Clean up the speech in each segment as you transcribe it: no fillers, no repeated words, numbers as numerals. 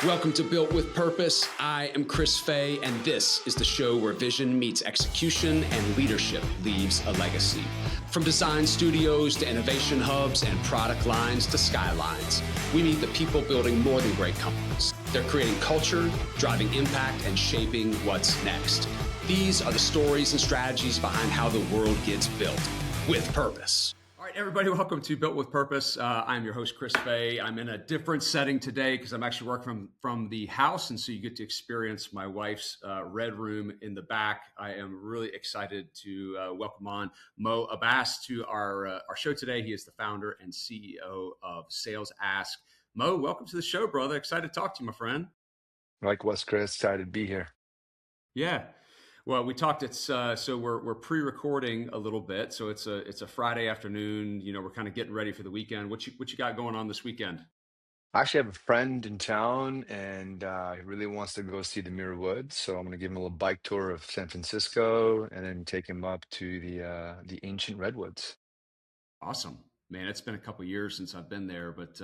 Welcome to Built with Purpose. I am Chris Fay, and this is the show where vision meets execution and leadership leaves a legacy. From design studios to innovation hubs and product lines to skylines, we meet the people building more than great companies. They're creating culture, driving impact, and shaping what's next. These are the stories and strategies behind how the world gets built with purpose. All right, everybody, welcome to Built with Purpose. I'm your host, Chris Fay. I'm in a different setting today because I'm actually working from the house, and so you get to experience my wife's red room in the back. I am really excited to welcome on Moe Abbas to our show today. He is the founder and CEO of SalesAsk. Moe, welcome to the show, brother. Excited to talk to you, my friend. Likewise, Chris. Excited to be here. Yeah. Well, we talked. It's so we're pre-recording a little bit. So it's a Friday afternoon. You know, we're kind of getting ready for the weekend. What you got going on this weekend? I actually have a friend in town, and he really wants to go see the Muir Woods. So I'm going to give him a little bike tour of San Francisco, and then take him up to the ancient redwoods. Awesome, man. It's been a couple of years since I've been there, but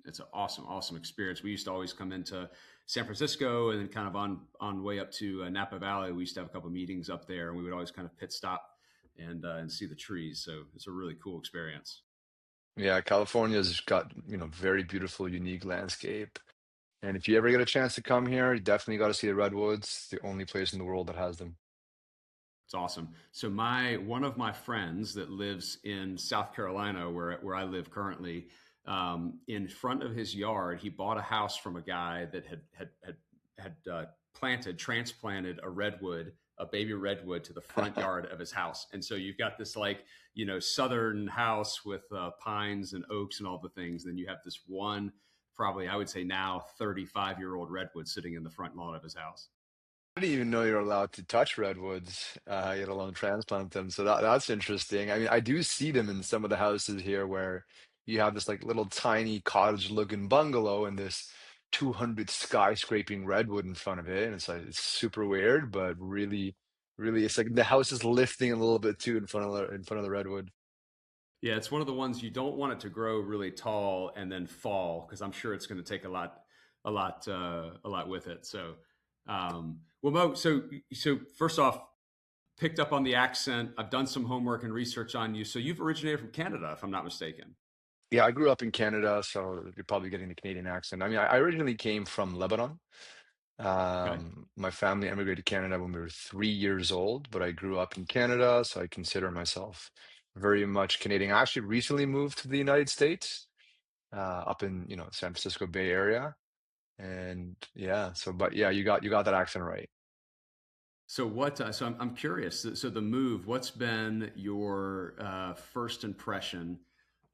it's an awesome experience. We used to always come into San Francisco and then kind of on way up to Napa Valley. We used to have a couple of meetings up there, and we would always kind of pit stop and see the trees. So it's a really cool experience. Yeah, California's got, very beautiful, unique landscape. And if you ever get a chance to come here, you definitely got to see the redwoods. It's the only place in the world that has them. It's awesome. So one of my friends that lives in South Carolina, where I live currently, in front of his yard, he bought a house from a guy that had transplanted a baby redwood to the front yard of his house. And so you've got this southern house with pines and oaks and all the things. Then you have this one, probably I would say now 35-year-old redwood sitting in the front lawn of his house. I didn't even know you're allowed to touch redwoods, let alone transplant them. So that's interesting. I mean, I do see them in some of the houses here where you have this like little tiny cottage-looking bungalow and this 200 skyscraping redwood in front of it, and it's super weird, but really, really, it's like the house is lifting a little bit too in front of the redwood. Yeah, it's one of the ones you don't want it to grow really tall and then fall because I'm sure it's going to take a lot with it. So, well, Mo, so first off, picked up on the accent. I've done some homework and research on you. So you've originated from Canada, if I'm not mistaken. Yeah, I grew up in Canada, so you're probably getting the Canadian accent. I mean, I originally came from Lebanon. Okay. My family emigrated to Canada when we were 3 years old, but I grew up in Canada, so I consider myself very much Canadian. I actually recently moved to the United States, up in, San Francisco Bay Area. And yeah, but yeah, you got that accent right. So what? So I'm curious. So the move. What's been your first impression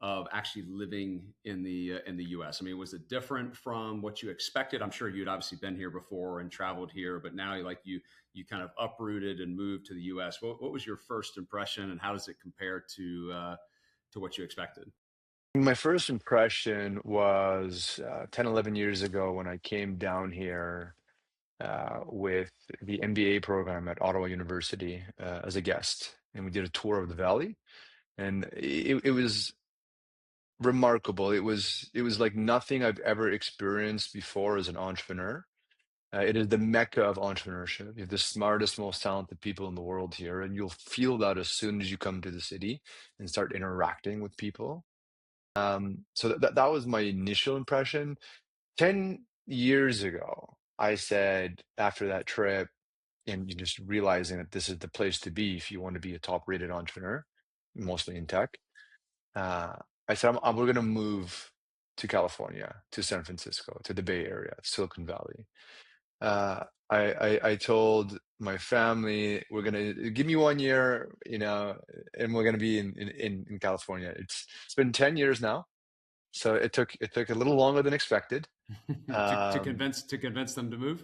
of actually living in the U.S.? I mean, was it different from what you expected? I'm sure you'd obviously been here before and traveled here, but now you kind of uprooted and moved to the U.S. What was your first impression, and how does it compare to what you expected? My first impression was 10, 11 years ago when I came down here with the MBA program at Ottawa University as a guest, and we did a tour of the valley, and it was remarkable. It was like nothing I've ever experienced before as an entrepreneur. It is the mecca of entrepreneurship. You have the smartest, most talented people in the world here, and you'll feel that as soon as you come to the city and start interacting with people. So that was my initial impression. 10 years ago, I said after that trip, and you just realizing that this is the place to be if you want to be a top-rated entrepreneur, mostly in tech. Uh, I said, we're going to move to California, to San Francisco, to the Bay Area, Silicon Valley. I told my family, we're going to give me 1 year, and we're going to be in California. It's been 10 years now. So it took a little longer than expected. to Um, convince them to move?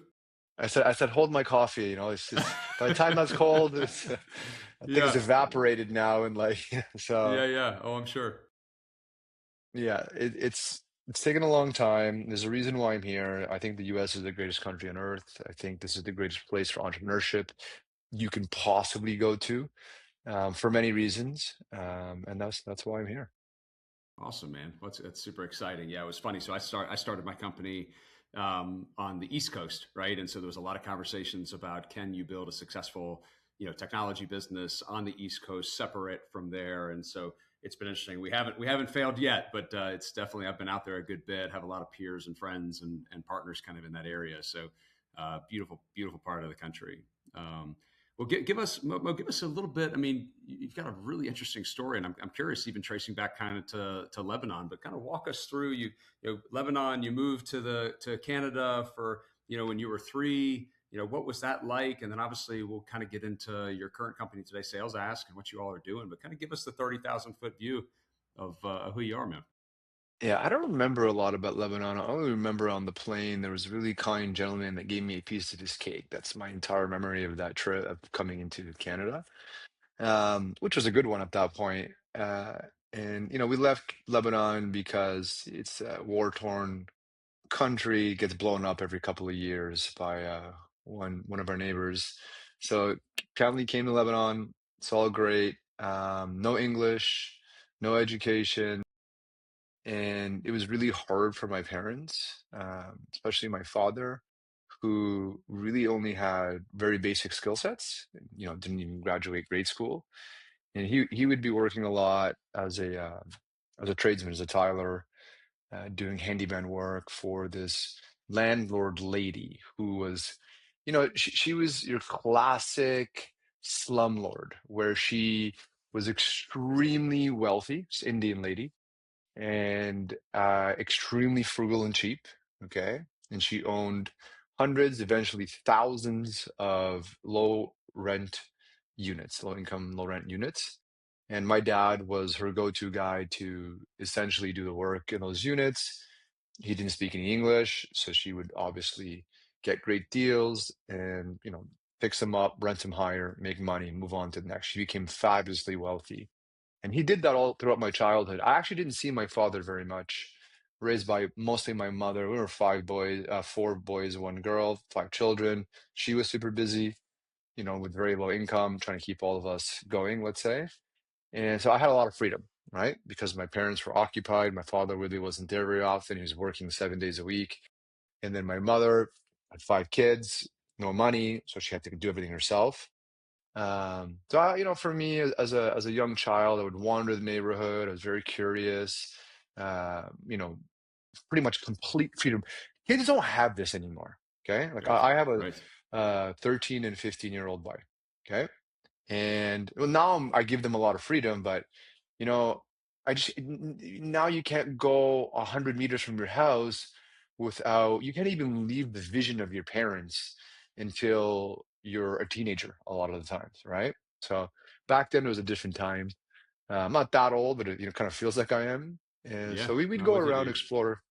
I said, hold my coffee. It's by the time that's cold, I think it's Yeah, evaporated now, and like so. yeah. Oh, I'm sure. Yeah, it's taken a long time. There's a reason why I'm here. I think the U.S. is the greatest country on earth. I think this is the greatest place for entrepreneurship you can possibly go to, for many reasons, and that's why I'm here. Awesome, man. That's super exciting. Yeah, it was funny. So I started my company on the East Coast, right? And so there was a lot of conversations about, can you build a successful, technology business on the East Coast, separate from there? And so it's been interesting. We haven't failed yet, but it's definitely, I've been out there a good bit, have a lot of peers and friends and partners kind of in that area. So beautiful, beautiful part of the country. Well, give us, Mo, give us a little bit. I mean, you've got a really interesting story, and I'm curious, even tracing back kind of to Lebanon, but kind of walk us through. Lebanon, you moved to Canada for when you were 3. What was that like? And then obviously we'll kind of get into your current company today, SalesAsk, and what you all are doing. But kind of give us the 30,000 foot view of who you are, man. Yeah, I don't remember a lot about Lebanon. I only remember on the plane there was a really kind gentleman that gave me a piece of his cake. That's my entire memory of that trip of coming into Canada, which was a good one at that point. And we left Lebanon because it's a war-torn country, gets blown up every couple of years by one of our neighbors. So family came to Lebanon. It's all great. No English, no education. And it was really hard for my parents, especially my father, who really only had very basic skill sets, didn't even graduate grade school. And he would be working a lot as a tradesman, as a tiler, doing handyman work for this landlord lady who was, she was your classic slumlord, where she was extremely wealthy, this Indian lady, and extremely frugal and cheap. Okay. And she owned hundreds, eventually thousands of low rent units, low income, low rent units. And my dad was her go-to guy to essentially do the work in those units. He didn't speak any English, so she would obviously get great deals and, fix them up, rent them higher, make money, move on to the next. She became fabulously wealthy. And he did that all throughout my childhood. I actually didn't see my father very much, raised by mostly my mother. We were 5 boys, 4 boys, 1 girl, 5 children. She was super busy, with very low income, trying to keep all of us going, let's say. And so I had a lot of freedom, right? Because my parents were occupied. My father really wasn't there very often. He was working 7 days a week. And then my mother had 5 kids, no money, so she had to do everything herself. For me, as a young child, I would wander the neighborhood. I was very curious. Uh, you know, Pretty much complete freedom. Kids don't have this anymore. Okay, like Right. I have a Right. 13 and 15-year-old boy. Okay, and well, now I give them a lot of freedom, but you know, now you can't go 100 meters from your house without. You can't even leave the vision of your parents until you're a teenager. A lot of the times, right? So back then it was a different time. I'm not that old, but it kind of feels like I am. And Yeah. so we'd No, go with you. around, explore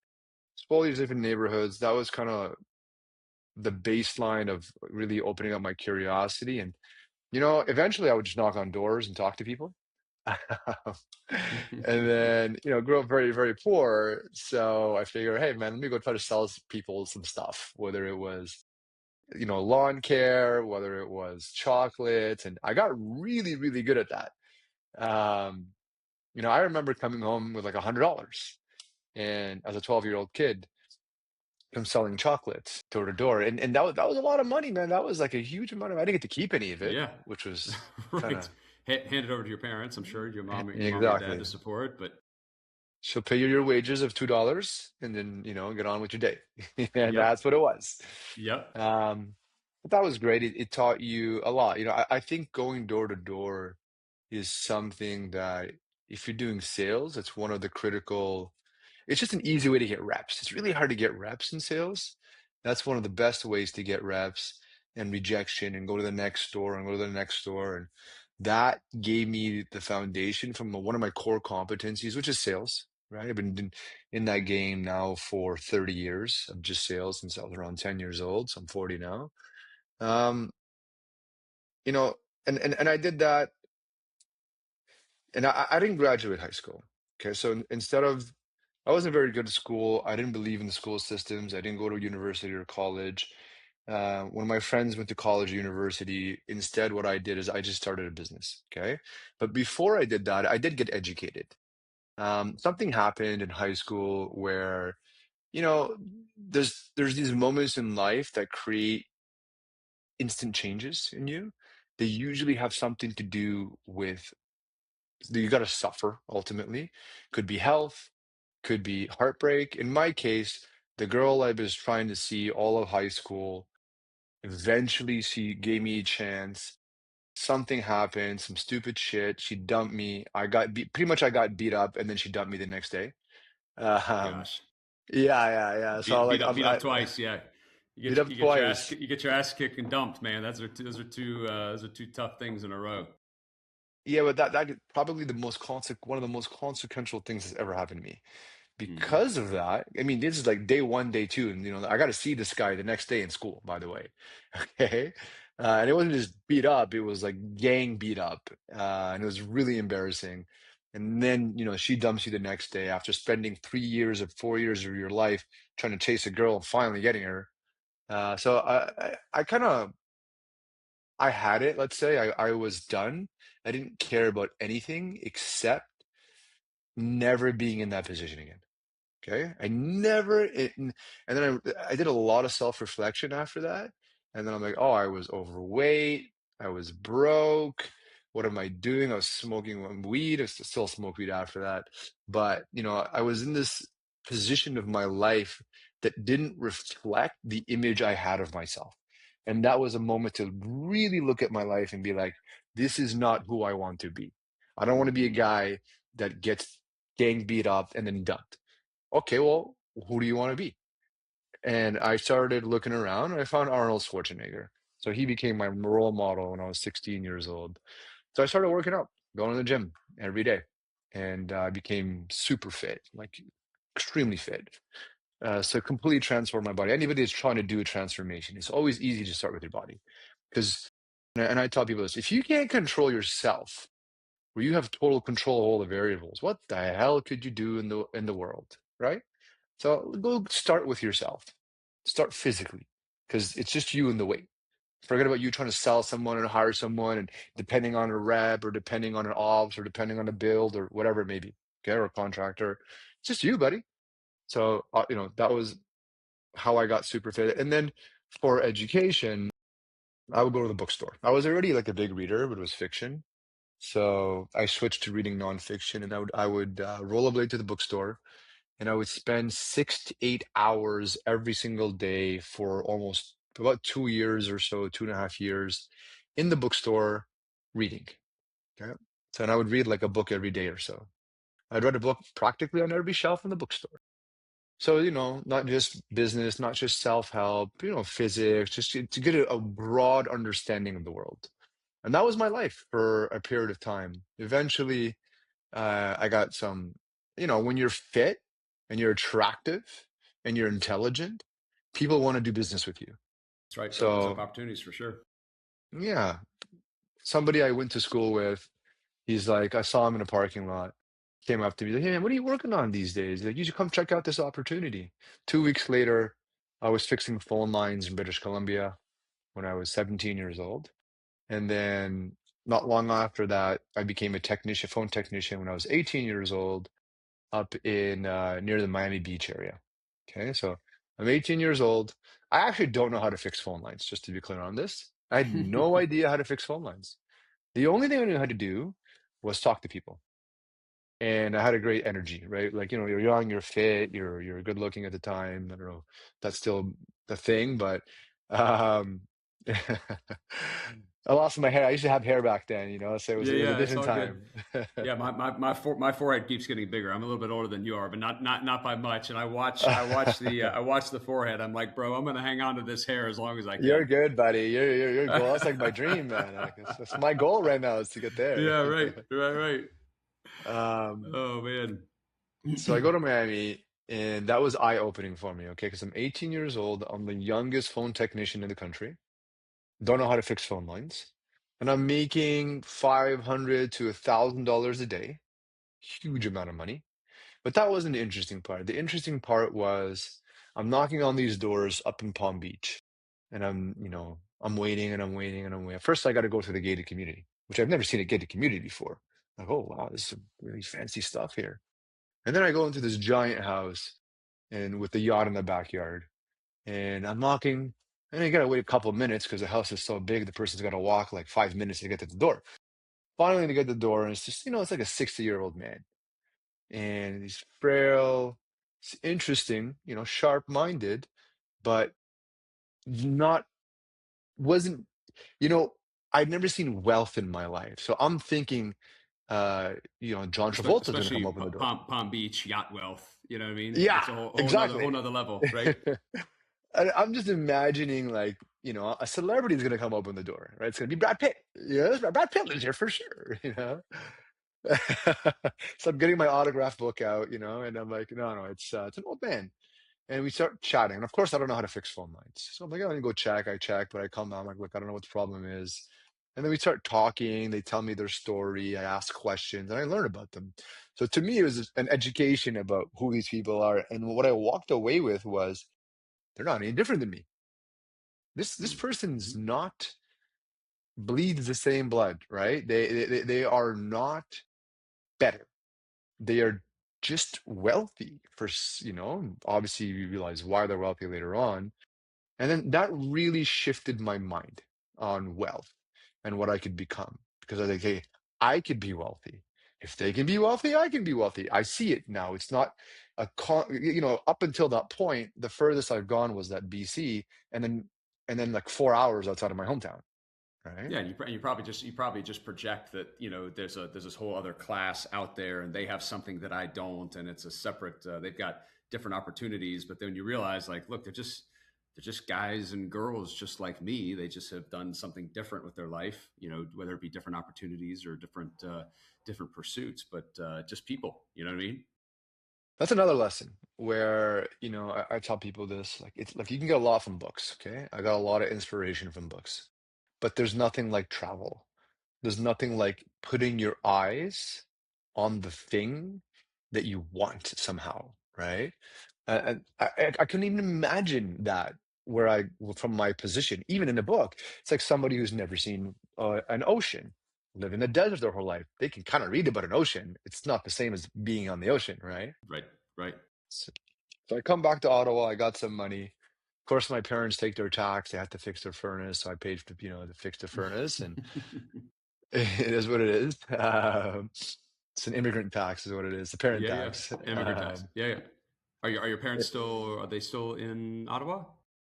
these different neighborhoods. That was kind of the baseline of really opening up my curiosity. And eventually I would just knock on doors and talk to people. And then, grew up very, very poor. So I figure, hey, man, let me go try to sell people some stuff, whether it was, lawn care, whether it was chocolates. And I got really, really good at that. Um, I remember coming home with like $100 and as a 12-year-old kid, I'm selling chocolates door to door. And that was a lot of money, man. That was like a huge amount of, I didn't get to keep any of it, Yeah. which was kind Right. of Hand it over to your parents. I'm sure your mom or your dad exactly. to support, but She'll pay you your wages of $2 and then, get on with your day. And yep. that's what it was. Yep. Um, but that was great. It taught you a lot. I think going door to door is something that if you're doing sales, it's one of the critical, it's just an easy way to get reps. It's really hard to get reps in sales. That's one of the best ways to get reps and rejection and go to the next store and go to the next store. And that gave me the foundation from one of my core competencies, which is sales, right? I've been in that game now for 30 years of just sales since I was around 10 years old. So I'm 40 now. Um, you know, and I did that, and I didn't graduate high school. Okay, so instead of, I wasn't very good at school. I didn't believe in the school systems. I didn't go to university or college. When my friends went to college or university, instead, what I did is I just started a business. Okay, but before I did that, I did get educated. Something happened in high school where you know, there's these moments in life that create instant changes in you. They usually have something to do with you got to suffer ultimately. Could be health, could be heartbreak. In my case, the girl I was trying to see all of high school, eventually she gave me a chance. Something happened, some stupid shit. She dumped me. I got beat, pretty much I got beat up, and then she dumped me the next day. Um, Gosh, yeah. So like beat up twice. Yeah, beat up twice. you get your ass kicked and dumped, man. Those are two tough things in a row. Yeah, but that probably one of the most consequential things that's ever happened to me. Hmm. Because of that, I mean, this is like day one, day two, and I got to see this guy the next day in school, by the way. Okay. And it wasn't just beat up, it was like gang beat up. And it was really embarrassing. And then, she dumps you the next day after spending 3 years or 4 years of your life trying to chase a girl and finally getting her. So I kind of, I had it, let's say. I was done. I didn't care about anything except never being in that position again. Okay. And then I did a lot of self-reflection after that. And then I'm like, oh, I was overweight. I was broke. What am I doing? I was smoking weed. I still smoke weed after that. But, I was in this position of my life that didn't reflect the image I had of myself. And that was a moment to really look at my life and be like, this is not who I want to be. I don't want to be a Hmm. guy that gets gang beat up and then dumped. Okay, well, who do you want to be? And I started looking around and I found Arnold Schwarzenegger. So he became my role model when I was 16 years old. So I started working out, going to the gym every day. And I became super fit, like extremely fit. So completely transformed my body. Anybody that's trying to do a transformation, it's always easy to start with your body. Because, and I tell people this, if you can't control yourself, where you have total control of all the variables, what the hell could you do in the world, right? So go start with yourself. Start physically, because it's just you and the weight. Forget about you trying to sell someone and hire someone, and depending on a rep or depending on an ops or depending on a build or whatever it may be, okay, or a contractor. It's just you, buddy. So that was how I got super fit. And then for education, I would go to the bookstore. I was already like a big reader, but it was fiction. So I switched to reading nonfiction, and I would rollerblade to the bookstore, and I would spend 6 to 8 hours every single day for almost about 2 years or so, 2.5 years in the bookstore reading. Okay. So, and I would read like a book every day or so. I'd read a book practically on every shelf in the bookstore. So, not just business, not just self-help, physics, just to get a broad understanding of the world. And that was my life for a period of time. Eventually, I got some, when you're fit and you're attractive and you're intelligent, people want to do business with you. That's right. Opens up So, opportunities for sure. yeah, somebody I went to school with, he's like, I saw him in a parking lot, came up to me, like, hey, man, what are you working on these days? Like, you should come check out this opportunity. 2 weeks later, I was fixing phone lines in British Columbia when I was 17 years old. And then not long after that, I became a phone technician when I was 18 years old up in near the Miami Beach area. Okay, so I'm 18 years old. I actually don't know how to fix phone lines, just to be clear on this. I had no idea how to fix phone lines. The only thing I knew how to do was talk to people. And I had a great energy, right? Like, you're young, you're fit, you're good looking at the time. I don't know, if that's still the thing, but um I lost my hair. I used to have hair back then, so Yeah, it was a yeah, it's different all good. time. Yeah, my forehead keeps getting bigger. I'm a little bit older than you are, but not by much. And I watch the forehead. I'm like, bro, I'm gonna hang on to this hair as long as I You're can. good, buddy. You're goal. That's like my dream, man. Like, that's my goal right now is to get there. Yeah, right. Um, Oh man. so I go to Miami, and that was eye-opening for me, okay? Because I'm 18 years old. I'm the youngest phone technician in the country. Don't know how to fix phone lines, and I'm making $500 to $1,000 a day. Huge amount of money. But that wasn't the interesting part. The interesting part was I'm knocking on these doors up in Palm Beach, and I'm waiting and I'm waiting and I'm waiting. First, I got to go through the gated community, which I've never seen a gated community before. Like, oh wow, this is some really fancy stuff here. And then I go into this giant house, and with the yacht in the backyard. And I'm knocking, and you gotta wait a couple of minutes because the house is so big, the person's gotta walk like 5 minutes to get to the door. Finally, they get to the door, and it's just, it's like a 60-year-old man. And he's frail, it's interesting, sharp-minded, but not, wasn't, you know, I'd never seen wealth in my life. So I'm thinking, John Travolta's gonna Especially come open the door. Palm Beach yacht wealth. You know what I mean? Yeah, That's a exactly. whole nother level, right? I'm just imagining like, a celebrity is gonna come open the door, right? It's gonna be Brad Pitt. Yes, Brad Pitt lives here for sure. So I'm getting my autograph book out, and I'm like, no, no, it's an old man. And we start chatting. And of course, I don't know how to fix phone lines. So I'm like, oh, let me go check. I check, but I come out, I'm like, look, I don't know what the problem is. And then we start talking. They tell me their story. I ask questions and I learn about them. So to me, it was an education about who these people are. And what I walked away with was they're not any different than me. This person's Mm-hmm. not bleeds the same blood, right? They are not better. They are just wealthy obviously you realize why they're wealthy later on. And then that really shifted my mind on wealth and what I could become. Because I think, hey, I could be wealthy. If they can be wealthy, I can be wealthy. I see it now. It's not up until that point, the furthest I've gone was that BC, and then like 4 hours outside of my hometown, right? Yeah, and you probably just project that there's this whole other class out there, and they have something that I don't, and it's a separate. They've got different opportunities, but then you realize, like, look, they're just guys and girls just like me. They just have done something different with their life, whether it be different opportunities or different pursuits, but just people. You know what I mean? That's another lesson where, I tell people this, like it's like you can get a lot from books, okay? I got a lot of inspiration from books, but there's nothing like travel. There's nothing like putting your eyes on the thing that you want somehow, right? And I couldn't even imagine that from my position, even in a book, it's like somebody who's never seen an ocean, live in the desert their whole life. They can kind of read about an ocean. It's not the same as being on the ocean, right? Right, right. So, so I come back to Ottawa. I got some money. Of course, my parents take their tax. They have to fix their furnace, so I paid to fix the furnace, and it is what it is. It's an immigrant tax, is what it is. The parent Yeah, yeah. tax. Immigrant tax. Yeah, yeah. Are your parents still? Are they still in Ottawa?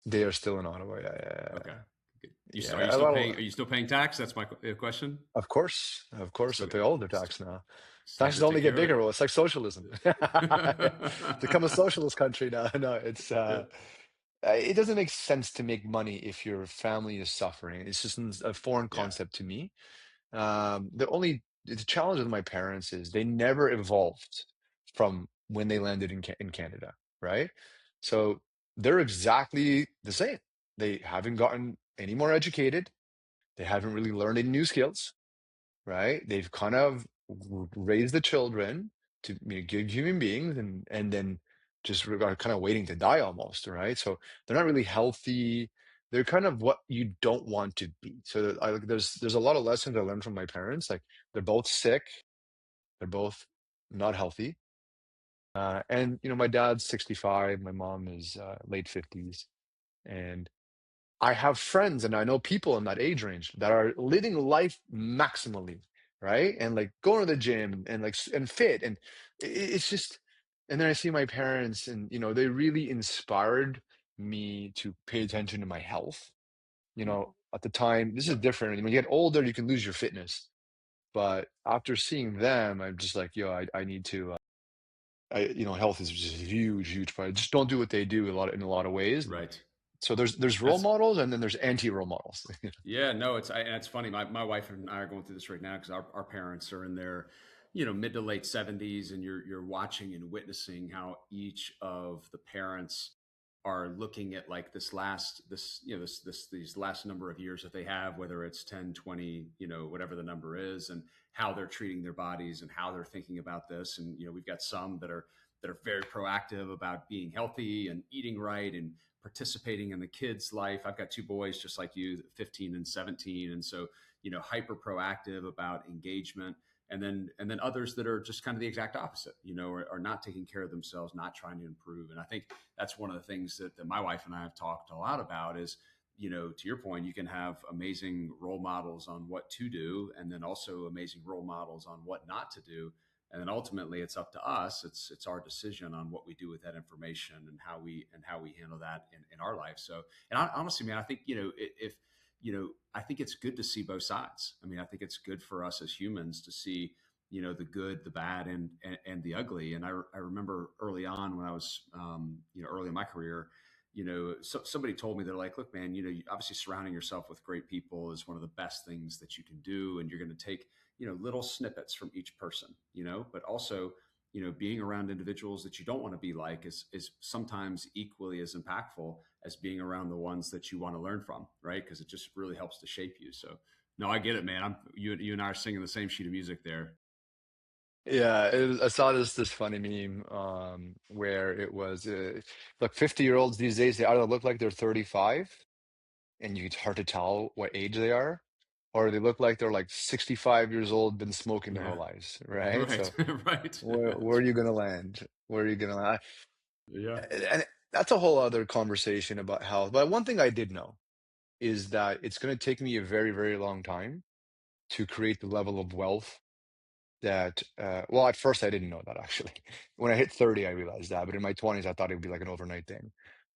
They are still in Ottawa. Yeah, yeah, Okay. Good. yeah. Are you Yeah, still well, paying? Are you still paying tax? That's my question. of course, I Still, pay all their still, tax now. still have Taxes to only take get care of bigger. Well, it's like socialism. Become a socialist country now. No, it. it doesn't make sense to make money if your family is suffering. It's just a foreign Yeah. concept to me. The challenge with my parents is they never evolved from when they landed in Canada, right? So they're exactly the same. They haven't gotten any more educated. They haven't really learned any new skills, right? They've kind of raised the children to good human beings, and then just are kind of waiting to die almost, right? So they're not really healthy. They're kind of what you don't want to be. So there's a lot of lessons I learned from my parents. Like they're both sick, they're both not healthy, and my dad's 65, my mom is late 50s, and I have friends and I know people in that age range that are living life maximally, right? And like going to the gym and and fit, and it's just. And then I see my parents, and they really inspired me to pay attention to my health. At the time, this is Yep. different. When you get older, you can lose your fitness. But after seeing them, I'm just like, yo, I need to. Health is just a huge, huge part. Just don't do what they do in a lot of ways. Right. So there's role That's models, and then there's anti-role models. Yeah, no, and it's funny. My wife and I are going through this right now because our parents are in their, mid to late 70s, and you're watching and witnessing how each of the parents are looking at like these last number of years that they have, whether it's 10, 20, whatever the number is, and how they're treating their bodies and how they're thinking about this. And we've got some that are very proactive about being healthy and eating right and participating in the kids' life. I've got two boys just like you, 15 and 17. And so, hyper proactive about engagement. and then others that are just kind of the exact opposite, are not taking care of themselves, not trying to improve. And I think that's one of the things that my wife and I have talked a lot about is, to your point, you can have amazing role models on what to do, and then also amazing role models on what not to do. And then ultimately it's up to us. It's our decision on what we do with that information and how we handle that in our life. So, and honestly, man, I think, if, I think it's good to see both sides. I mean, I think it's good for us as humans to see, the good, the bad, and the ugly. And I remember early on when I was, early in my career, somebody told me, they're like, look, man, obviously surrounding yourself with great people is one of the best things that you can do. And you're going to take, little snippets from each person, but also, being around individuals that you don't want to be like is sometimes equally as impactful as being around the ones that you want to learn from, right? Because it just really helps to shape you. So, no, I get it, man. You and I are singing the same sheet of music there. Yeah, I saw this funny meme where it was like 50-year-olds these days, they either look like they're 35 and it's hard to tell what age they are, or they look like they're like 65 years old, been smoking their whole Yeah. lives, right? Right. So Right. where are you gonna land? Where are you gonna land? Yeah. And that's a whole other conversation about health. But one thing I did know is that it's gonna take me a very, very long time to create the level of wealth that well, at first I didn't know that actually. When I hit 30 I realized that, but in my 20s I thought it would be like an overnight thing.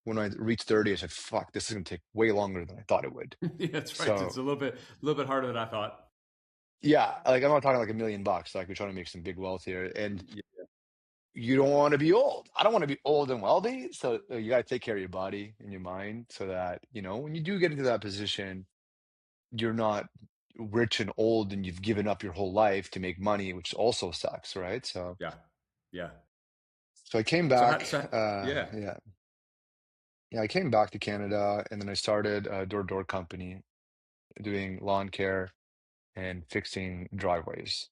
When I reached 30 I said, fuck, this is going to take way longer than I thought it would. Yeah, that's right. It's So a little bit harder than I thought. yeah, like I'm not talking like $1 million, like we're trying to make some big wealth here, and Yeah. you don't want to be old. I don't want to be old and wealthy, so you got to take care of your body and your mind so that when you do get into that position, you're not rich and old and you've given up your whole life to make money, which also sucks, right? So Yeah. Yeah. I came So back. yeah. Yeah, yeah, I came back to Canada, and then I started a door-to-door company doing lawn care and fixing driveways.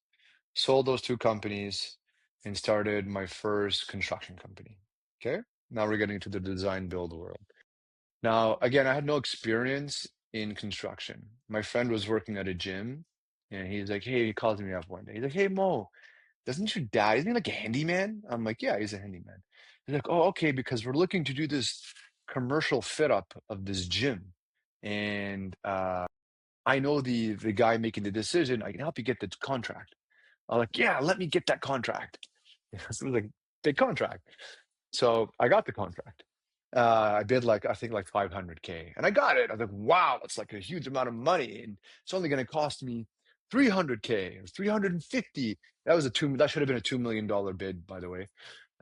Sold those two companies and started my first construction company. Okay, now we're getting to the design build world. Now, again, I had no experience in construction. My friend was working at a gym, and he's like, "Hey," he calls me up one day. He's like, "Hey, Mo, doesn't your dad, isn't he like a handyman?" I'm like, "Yeah, he's a handyman." He's like, "Oh, okay, because we're looking to do this commercial fit up of this gym. And I know the guy making the decision. I can help you get the contract." I'm like, "Yeah, let me get that contract." So it was like big contract. So I got the contract. I bid like I think like 500K, and I got it. I was like, "Wow, that's like a huge amount of money, and it's only going to cost me 300K or 350." That should have been a $2 million bid, by the way.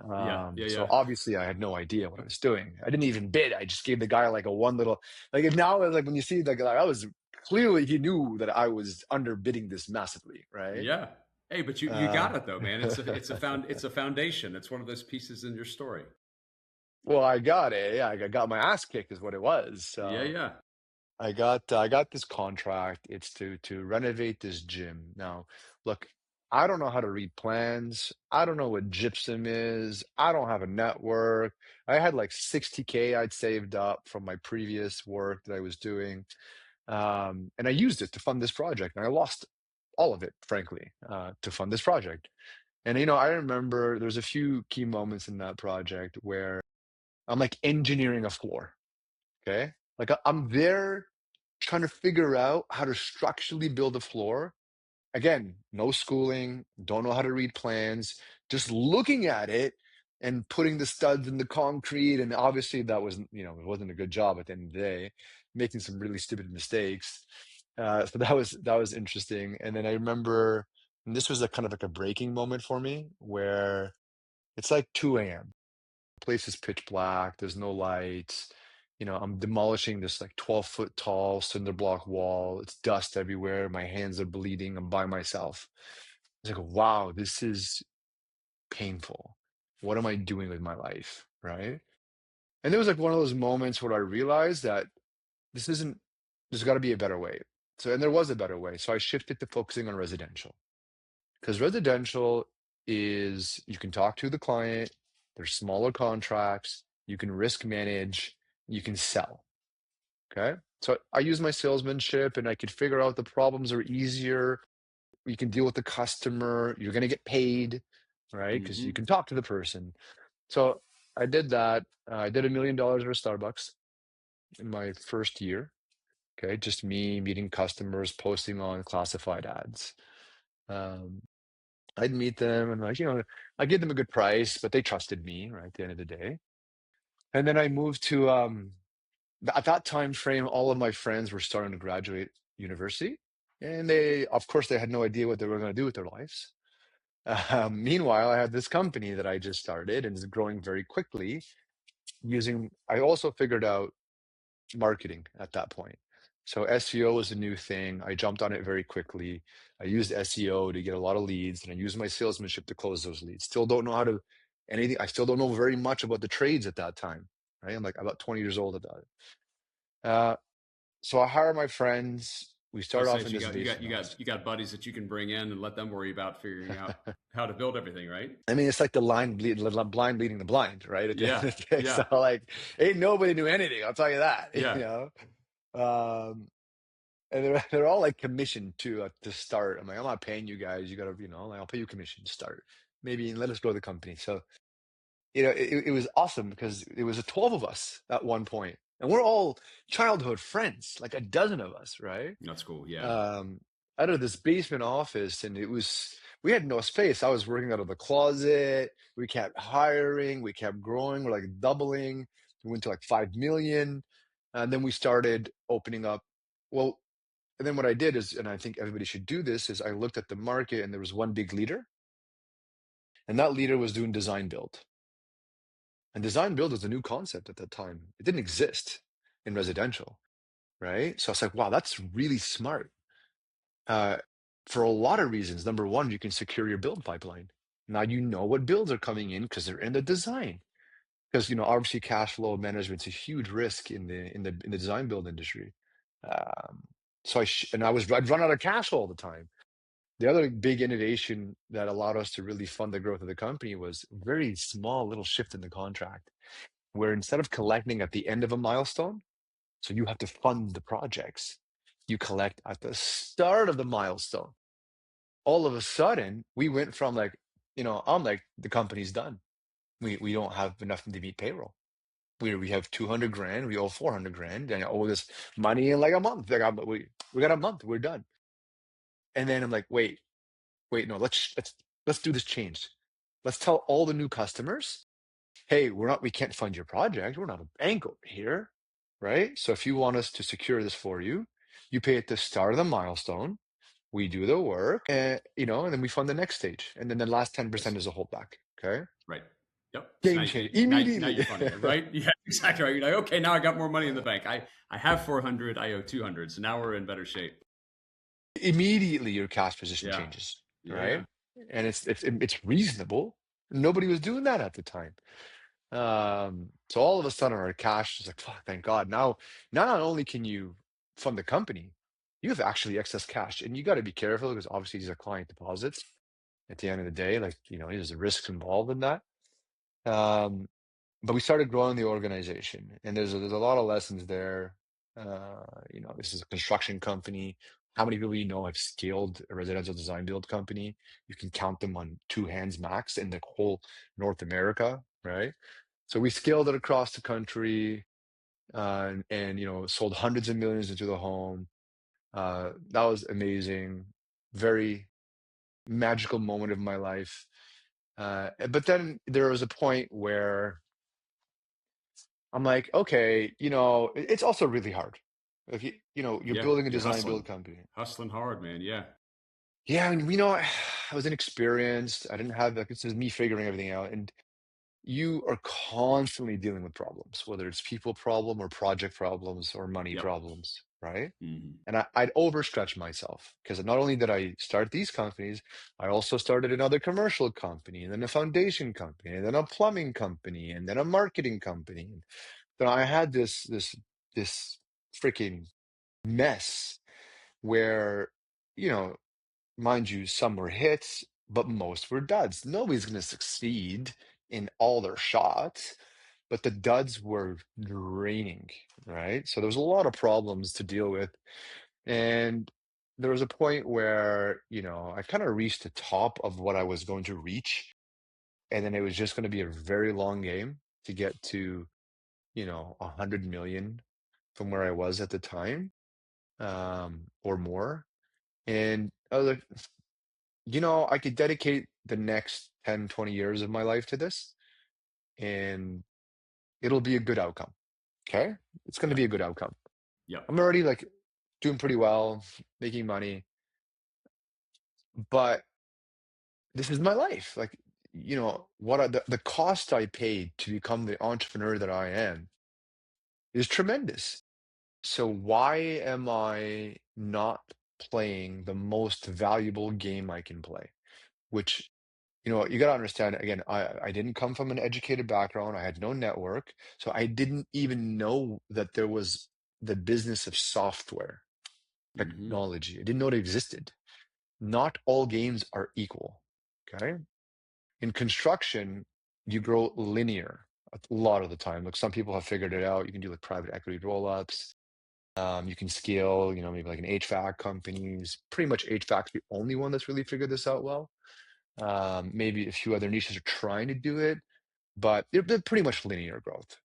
Yeah. Yeah. So Yeah. obviously I had no idea what I was doing. I didn't even bid. I just gave the guy like a one little like. And now like when you see the guy, I was clearly he knew that I was underbidding this massively, right? Yeah. Hey, but you Uh, got it though, man. It's a foundation. It's one of those pieces in your story. well, I got it. Yeah, I got my ass kicked, is what it was. Yeah. So Yeah. I got this contract. It's to renovate this gym. Now, look, I don't know how to read plans. I don't know what gypsum is. I don't have a network. I had like 60K I'd saved up from my previous work that I was doing. And I used it to fund this project. And I lost all of it, frankly, to fund this project. And I remember there's a few key moments in that project where I'm like engineering a floor. Okay. Like I'm there trying to figure out how to structurally build a floor. Again, no schooling, don't know how to read plans, just looking at it and putting the studs in the concrete. And obviously that wasn't, it wasn't a good job at the end of the day, making some really stupid mistakes. So that was interesting. And then I remember, and this was a kind of like a breaking moment for me where it's like 2 a.m. Place is pitch black. There's no lights. I'm demolishing this like 12-foot tall cinder block wall. It's dust everywhere. My hands are bleeding. I'm by myself. It's like, wow, this is painful. What am I doing with my life? Right. And it was like one of those moments where I realized that there's got to be a better way. And there was a better way. So I shifted to focusing on residential. Because residential is you can talk to the client, there's smaller contracts, you can risk manage, you can sell. Okay. So I use my salesmanship and I could figure out the problems are easier. you can deal with the customer, you're going to get paid, right? Because you Mm-hmm. can talk to the person. So I did that. I did $1 million for Starbucks in my first year. Okay, just me meeting customers, posting on classified ads. Um, I'd meet them and I give them a good price, but they trusted me, right, at the end of the day. And then I moved to at that time frame, all of my friends were starting to graduate university, and of course, they had no idea what they were going to do with their lives. Meanwhile, I had this company that I just started and is growing very quickly. I also figured out marketing at that point. So SEO was a new thing. I jumped on it very quickly. I used SEO to get a lot of leads, and I used my salesmanship to close those leads. Still don't know how to anything. I still don't know very much about the trades at that time, right? I'm like about 20 years old about it. Uh, so I hire my friends. We I start say off in you this got you got basement you office. got you got buddies that you can bring in and let them worry about figuring out how to build everything, right? I mean, it's like the blind leading the blind, right? At the end Yeah, of the day. So yeah, like, ain't nobody knew anything. I'll tell you that. yeah. Um, and they're all like commissioned to start. I'm like, I'm not paying you guys. You gotta, like, I'll pay you commission to start. Maybe let us grow the company. So it was awesome because it was a 12 of us at one point, and we're all childhood friends, like a dozen of us, right? That's cool. Yeah, um, Out of this basement office, and we had no space. I was working out of the closet. We kept hiring, we kept growing. We're like doubling. We went to like 5 million, and then we started opening up. Well, and then what I did is, and I think everybody should do this, is I looked at the market, and there was one big leader, and that leader was doing design build. And design build was a new concept at that time. It didn't exist in residential, right? So I was like, wow, that's really smart. uh, for a lot of reasons. Number one, you can secure your build pipeline. Now you know what builds are coming in because they're in the design. Because obviously cash flow management's a huge risk in the design build industry. Um, so I'd run out of cash all the time. The other big innovation that allowed us to really fund the growth of the company was a very small little shift in the contract, where instead of collecting at the end of a milestone, so you have to fund the projects, you collect at the start of the milestone. All of a sudden we went from like, I'm like, the company's done. We don't have enough to meet payroll. We have 200 grand, we owe 400 grand, and I owe this money in like a month. Like we got a month, we're done. And then I'm like, wait, no, let's do this change. Let's tell all the new customers, hey, we can't fund your project. We're not a bank over here, right? So if you want us to secure this for you, you pay at the start of the milestone. We do the work, and then we fund the next stage, and then the last 10% yes, is a holdback. Okay, right. Yep. So game changer now immediately. you're funding it, right? Yeah, exactly right. You're like, okay, now I got more money in the bank. I have 400. I owe 200. So now we're in better shape. Immediately, your cash position Yeah, changes, yeah, yeah. right? And it's reasonable. Nobody was doing that at the time. So all of a sudden, our cash is like, fuck, thank God. Now, not only can you fund the company, you have actually excess cash, and you got to be careful because obviously these are client deposits. At the end of the day, like there's a risk involved in that. Um, but we started growing the organization, and there's a lot of lessons there. This is a construction company. How many people have scaled a residential design build company? You can count them on two hands max in the whole North America, right? So we scaled it across the country, and sold hundreds of millions into the home. That was amazing, very magical moment of my life. But then there was a point where I'm like, okay, it's also really hard. If you're Yeah, building a you're design build hustling, company. hustling hard, man. Yeah, Yeah, and I was inexperienced. I didn't have like this is me figuring everything out, and you are constantly dealing with problems, whether it's people problem or project problems or money yep. problems, right? Hmm. And I'd overstretch myself because not only did I start these companies, I also started another commercial company, and then a foundation company, and then a plumbing company, and then a marketing company. So I had this freaking mess where, you know, mind you, some were hits, but most were duds. Nobody's going to succeed in all their shots, but the duds were draining, right? So there was a lot of problems to deal with. And there was a point where, I kind of reached the top of what I was going to reach, and then it was just going to be a very long game to get to, 100 million from where I was at the time, or more. And I was like, I could dedicate the next 10, 20 years of my life to this, and it'll be a good outcome. Okay? It's going to Yep. be a good outcome. Yep. I'm already like doing pretty well, making money, but this is my life. Like, the cost I paid to become the entrepreneur that I am is tremendous. So why am I not playing the most valuable game I can play? Which, you got to understand, again, I didn't come from an educated background. I had no network. So I didn't even know that there was the business of software Mm-hmm. technology. I didn't know it existed. Not all games are equal. Okay. In construction, you grow linear a lot of the time. Like some people have figured it out. You can do like private equity roll-ups. You can scale, maybe like an HVAC companies. Pretty much HVAC's the only one that's really figured this out well. Maybe a few other niches are trying to do it, but they're pretty much linear growth.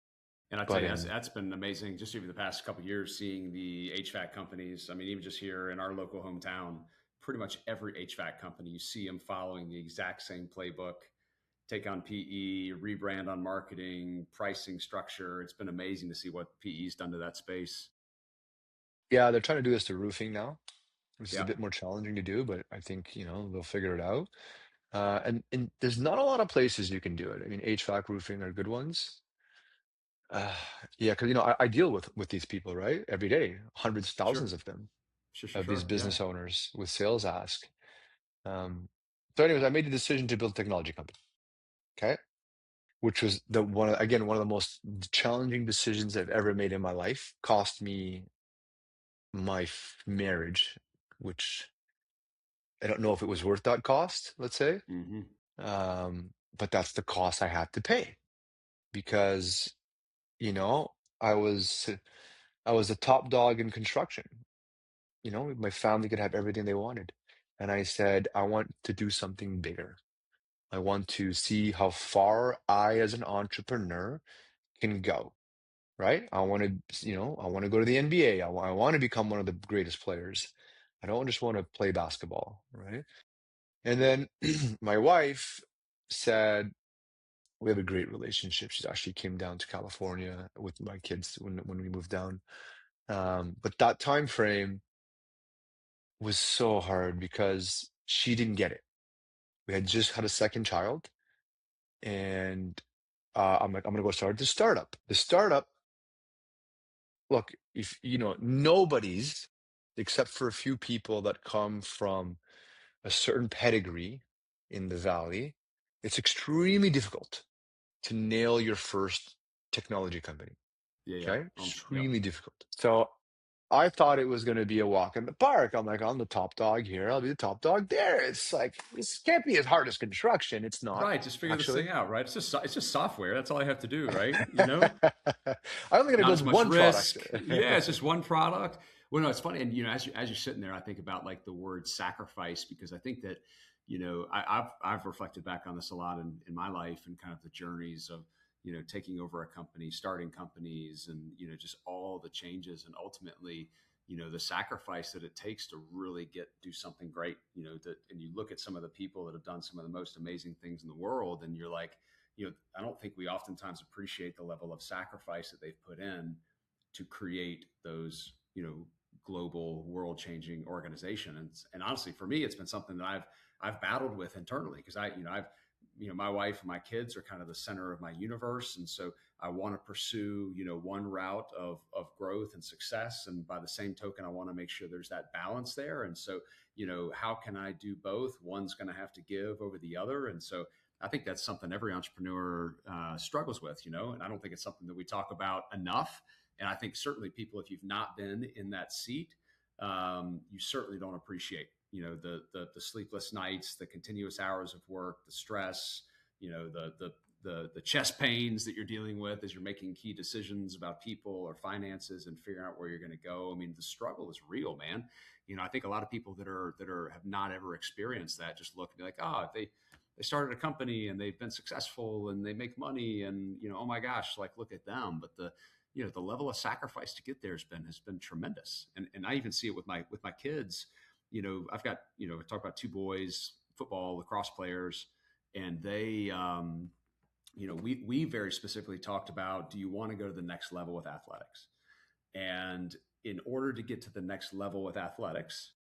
And I tell But you, in that's been amazing. Just over the past couple of years, seeing the HVAC companies. I mean, even just here in our local hometown, pretty much every HVAC company, you see them following the exact same playbook. Take on PE, rebrand on marketing, pricing structure. It's been amazing to see what PE's done to that space. Yeah, they're trying to do this to roofing now, which is a Yeah, bit more challenging to do, but I think, they'll figure it out. And there's not a lot of places you can do it. I mean, HVAC roofing are good ones. Uh, yeah, because I deal with these people, right? Every day, hundreds, sure, thousands of them, sure, sure, of these sure. Yeah. business owners with SalesAsk. So anyways, I made a decision to build a technology company. Okay. Which was one of the most challenging decisions I've ever made in my life. Cost me my marriage, which I don't know if it was worth that cost, let's say. Mm-hmm. But that's the cost I had to pay because, you know, I was I was a top dog in construction. My family could have everything they wanted. And I said, I want to do something bigger. I want to see how far I, as an entrepreneur, can go. Right? I want to go to the NBA. I want to become one of the greatest players. I don't just want to play basketball, right? And then my wife said, we have a great relationship. She actually came down to California with my kids when we moved down. But that time frame was so hard because she didn't get it. We had just had a second child, and I'm like, I'm gonna go start the startup. The startup, look, if nobody's except for a few people that come from a certain pedigree in the valley, it's extremely difficult to nail your first technology company. Yeah, yeah. Okay, Yep. extremely difficult. So I thought it was going to be a walk in the park. I'm like, I'm the top dog here. I'll be the top dog there. It's like, this can't be as hard as construction. It's not, Right. Just figure this actually. thing out, right? It's just software. That's all I have to do, right? I only got to Not as build much one product. risk. Yeah, it's just one product. Well, no, it's funny, and as you're sitting there, I think about like the word sacrifice because I think that I've reflected back on this a lot in my life and kind of the journeys of taking over a company, starting companies, and just all the changes, and ultimately the sacrifice that it takes to really do something great. And you look at some of the people that have done some of the most amazing things in the world, and you're like, I don't think we oftentimes appreciate the level of sacrifice that they've put in to create those, global world changing organization. And honestly, for me, it's been something that I've battled with internally because my wife and my kids are kind of the center of my universe. And so I want to pursue, one route of growth and success. And by the same token, I want to make sure there's that balance there. And so, how can I do both? One's going to have to give over the other. And so I think that's something every entrepreneur struggles with, and I don't think it's something that we talk about enough. And I think certainly people, if you've not been in that seat, you certainly don't appreciate, the sleepless nights, the continuous hours of work, the stress, the chest pains that you're dealing with as you're making key decisions about people or finances and figuring out where you're going to go. I mean, the struggle is real, man. I think a lot of people that have not ever experienced that just look and be like, oh, they started a company and they've been successful and they make money and oh my gosh, like look at them. But the level of sacrifice to get there has been tremendous. And I even see it with my kids. I've got, I talk about two boys, football, lacrosse players, and they, we very specifically talked about, do you want to go to the next level with athletics? And in order to get to the next level with athletics,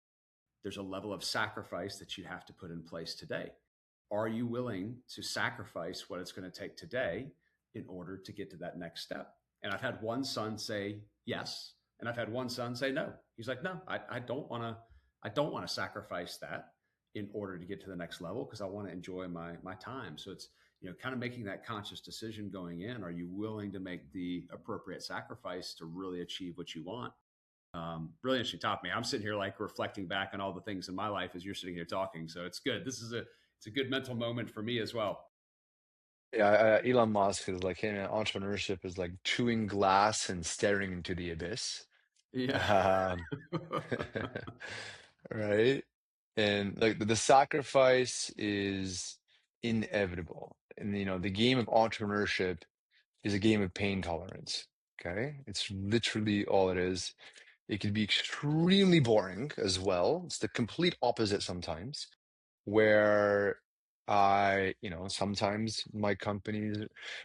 there's a level of sacrifice that you have to put in place today. Are you willing to sacrifice what it's going to take today in order to get to that next step? And I've had one son say yes, and I've had one son say no. He's like, no, I don't want to sacrifice that in order to get to the next level because I want to enjoy my time. So it's kind of making that conscious decision going in. Are you willing to make the appropriate sacrifice to really achieve what you want? Really interesting topic. I'm sitting here like reflecting back on all the things in my life as you're sitting here talking. So it's good. It's a good mental moment for me as well. Yeah, Elon Musk is like, hey man, entrepreneurship is like chewing glass and staring into the abyss. Yeah. Um, right? And like the sacrifice is inevitable. And the game of entrepreneurship is a game of pain tolerance. Okay? It's literally all it is. It can be extremely boring as well. It's the complete opposite sometimes, where sometimes my companies,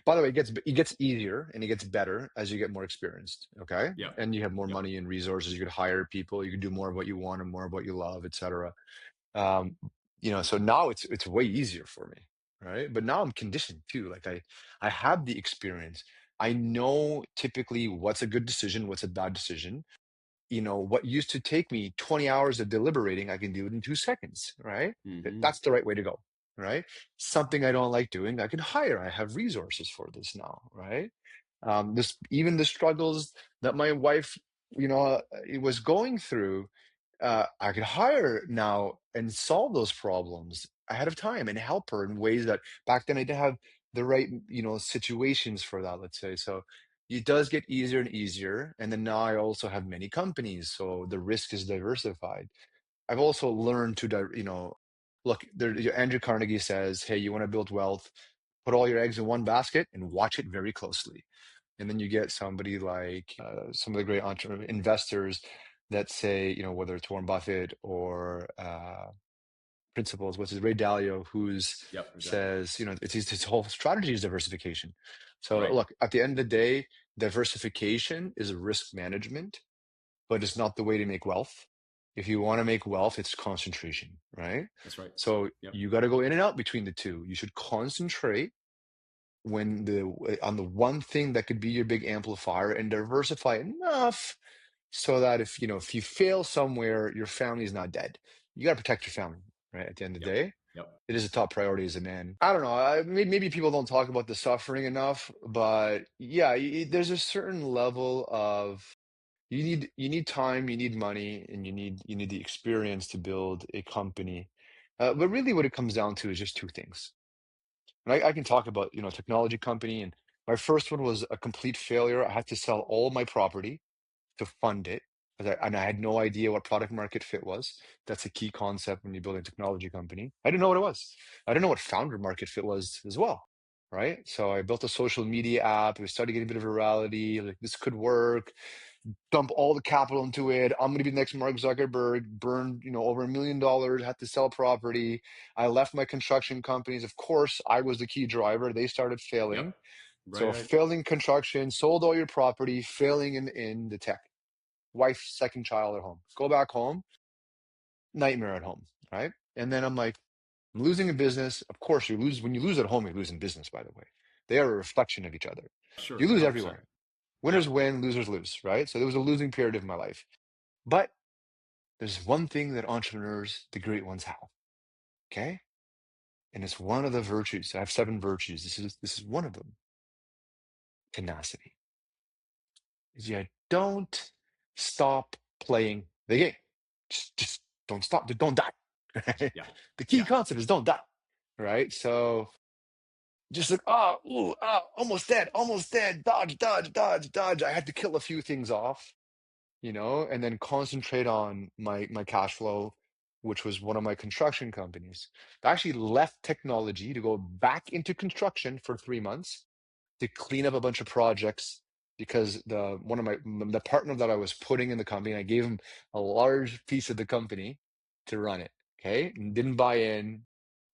by the way, it gets easier and it gets better as you get more experienced. Okay. Yep. And you have more Yep. money and resources. You could hire people, you can do more of what you want and more of what you love, etc. Um, so now it's way easier for me. Right. But now I'm conditioned too. Like I have the experience. I know typically what's a good decision, what's a bad decision. What used to take me 20 hours of deliberating, I can do it in 2 seconds, right? Mm-hmm. That's the right way to go, right? Something I don't like doing, I can hire. I have resources for this now, right? Even the struggles that my wife, was going through, I could hire now and solve those problems ahead of time and help her in ways that back then I didn't have the right, situations for that, let's say. So it does get easier and easier. And then now I also have many companies, so the risk is diversified. I've also learned to, look, Andrew Carnegie says, hey, you want to build wealth, put all your eggs in one basket and watch it very closely. And then you get somebody like some of the great investors that say, whether it's Warren Buffett or principles, what's his Ray Dalio, who's Yep. Exactly. says, it's his whole strategy is diversification. So Right. look, at the end of the day, diversification is risk management, but it's not the way to make wealth. If you want to make wealth, it's concentration, right? That's right. So Yep. you got to go in and out between the two. You should concentrate on the one thing that could be your big amplifier and diversify enough so that if you fail somewhere, your family is not dead. You got to protect your family, right? At the end of the Yep. day, Yep. it is a top priority as a man. I don't know. Maybe people don't talk about the suffering enough, but yeah, there's a certain level of you need time, you need money, and you need the experience to build a company. But really, what it comes down to is just two things. And I can talk about technology company, and my first one was a complete failure. I had to sell all my property to fund it, and I had no idea what product market fit was. That's a key concept when you build a technology company. I didn't know what it was. I didn't know what founder market fit was as well, right? So I built a social media app. We started getting a bit of virality. Like this could work. Dump all the capital into it. I'm going to be the next Mark Zuckerberg. Burned over $1 million. Had to sell property. I left my construction companies. Of course, I was the key driver. They started Yep. failing. Right. So Right. failing construction, sold all your property, failing in the tech. Wife, second child at home. Go back home, nightmare at home, right? And then I'm like, I'm losing a business. Of course, you lose when you lose at home, you lose in business, by the way. They are a reflection of each other. Sure. You lose 100%. everywhere. Yep. Winners win, losers lose, right? So there was a losing period of my life. But there's one thing that entrepreneurs, the great ones, have, okay? And it's one of the virtues. I have 7 virtues. This is one of them. Tenacity. Is you don't stop playing the game. Just don't stop. Don't die. Yeah. The key Yeah. concept is don't die. Right. So just like, oh, ooh, almost dead, dodge, dodge, dodge, dodge. I had to kill a few things off, and then concentrate on my cash flow, which was one of my construction companies. I actually left technology to go back into construction for 3 months to clean up a bunch of projects because the partner that I was putting in the company, I gave him a large piece of the company to run it. Okay, and didn't buy in,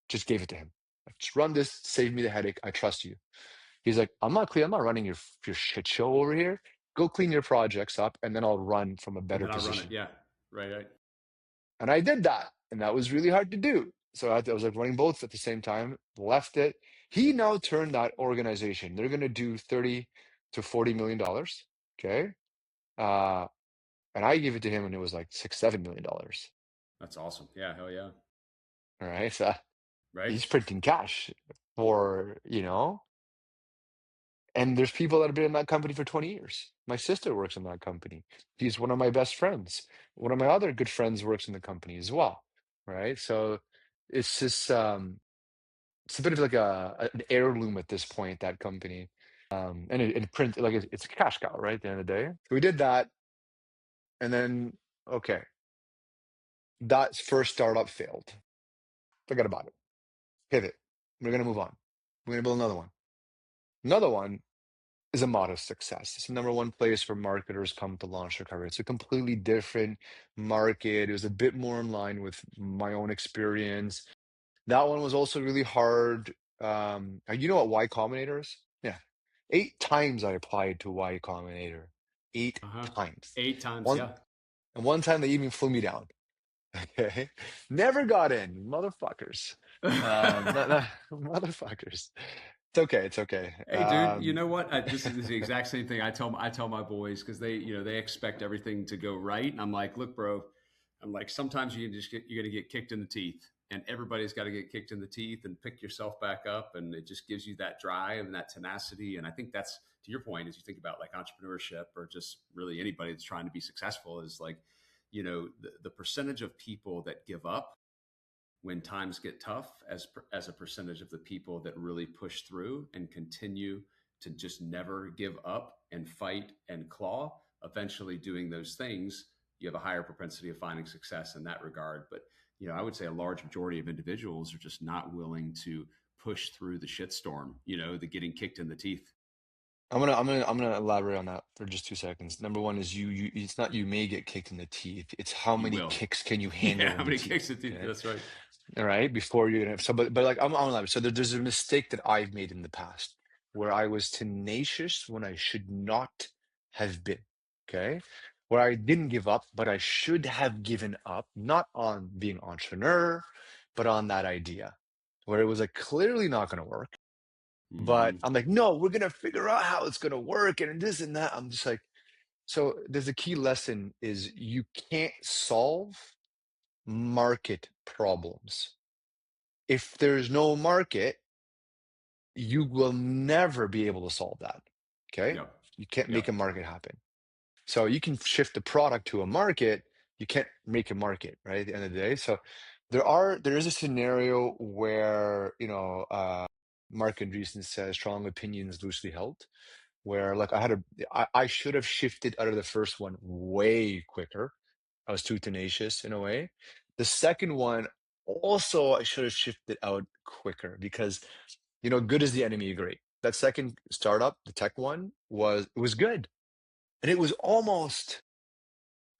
just gave it to him. Like, just run this, save me the headache. I trust you. He's like, I'm not running your shit show over here. Go clean your projects up, and then I'll run from a And better then I run it. position. Yeah. Right. Right. And I did that, and that was really hard to do. So I was like running both at the same time. Left it. He now turned that organization. They're going to do $30 to $40 million. Okay, uh, and I gave it to him, and it was like $6, $7 million. That's awesome. Yeah. Hell yeah. All right, so Right. he's printing cash for. And there's people that have been in that company for 20 years. My sister works in that company. She's one of my best friends. One of my other good friends works in the company as well. Right. So it's just it's a bit of like an heirloom at this point, that company. And it print like it's a cash cow, right? At the end of the day. So we did that, and then okay, that first startup failed. Forget about it. Pivot. We're gonna move on. We're gonna build another one. Another one is a modest success. It's the number one place where marketers come to launch their career. It's a completely different market. It was a bit more in line with my own experience. That one was also really hard. You know what Y Combinator is? Yeah. 8 times I applied to Y Combinator. Eight Uh-huh. times. 8 times. One Yeah. and one time they even flew me down. Okay. Never got in, motherfuckers. Motherfuckers. It's okay. It's okay. Hey, dude, you know what? This is the exact same thing I tell my boys because they expect everything to go right, and I'm like, look, bro, I'm like, sometimes you're gonna get kicked in the teeth, and everybody's got to get kicked in the teeth and pick yourself back up, and it just gives you that drive and that tenacity, and I think that's to your point as you think about like entrepreneurship or just really anybody that's trying to be successful is like, the percentage of people that give up when times get tough as a percentage of the people that really push through and continue to just never give up and fight and claw, eventually doing those things, you have a higher propensity of finding success in that regard. But I would say a large majority of individuals are just not willing to push through the shitstorm, the getting kicked in the teeth. I'm gonna elaborate on that for just 2 seconds. Number one is it's not you may get kicked in the teeth. It's how You many will. kicks can you Yeah, handle how in the many kicks teeth. in the teeth? Okay. That's right. All right. Before you so but like I'm elaborate. So there's a mistake that I've made in the past where I was tenacious when I should not have been. Okay. Where I didn't give up, but I should have given up, not on being entrepreneur, but on that idea. Where it was like clearly not gonna work. But Hmm. I'm like, no, we're gonna figure out how it's gonna work and this and that. I'm just like, so there's a key lesson is you can't solve market problems. If there's no market, you will never be able to solve that. Okay? Yep. You can't make a Yep. market happen. So you can shift the product to a market, you can't make a market, right? At the end of the day. So there is a scenario where, Mark Andreessen says strong opinions loosely held, where like I should have shifted out of the first one way quicker. I was too tenacious in a way. The second one also I should have shifted out quicker because good is the enemy of great. That second startup, the tech one, it was good. And it was